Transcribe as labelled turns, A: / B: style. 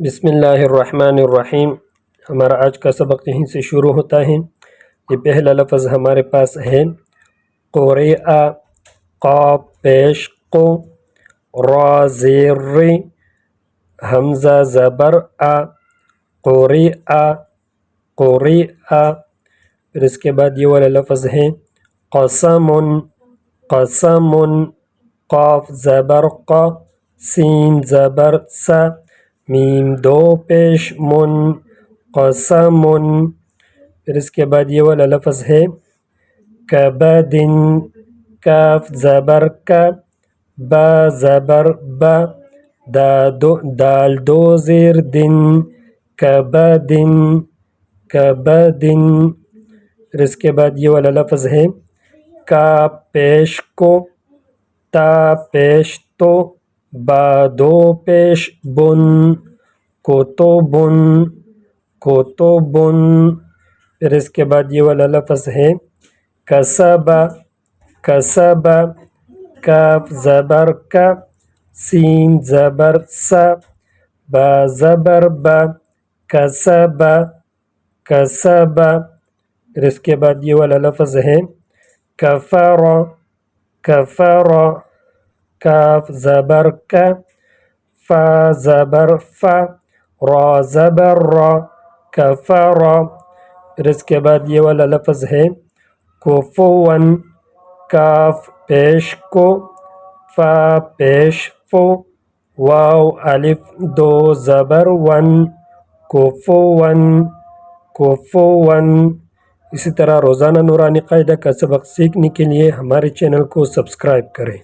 A: بسم اللہ الرحمن الرحیم۔ ہمارا آج کا سبق یہیں سے شروع ہوتا ہے۔ یہ پہلا لفظ ہمارے پاس ہے قرئ، قاف پیش قو، را زیر ر، حمزہ زبر آ، قرئ قرئ۔ پھر اس کے بعد یہ والا لفظ ہے قسم قسم، قاف زبر ق، سین زبر س، میم دو پیش من، قسم۔ پھر اس کے بعد یہ والا لفظ ہے کبد، کاف زبر ک، با زبر ب، دال دو زیر دن، کبد کبد۔ پھر اس کے بعد یہ والا لفظ ہے کاف پیش کو، تا پیش تو، با دو پیش بن، کتب کتب۔ پھر اس کے بعد یہ والا لفظ ہے کسب کسب، کاف زبر کا، سین زبر س، با زبر ب، کسب کسب۔ پھر اس کے بعد یہ والا لفظ ہے کفر کفر، کاف زبر کا، فا زبر ف، را زبر را، کفر۔ پھر اس کے بعد یہ والا لفظ ہے کفوا، کاف پیش کو، فا پیش فو، واو الف دو زبر ون، کفوا کفوا۔ اسی طرح روزانہ نورانی قاعدہ کا سبق سیکھنے کے لیے ہمارے چینل کو سبسکرائب کریں۔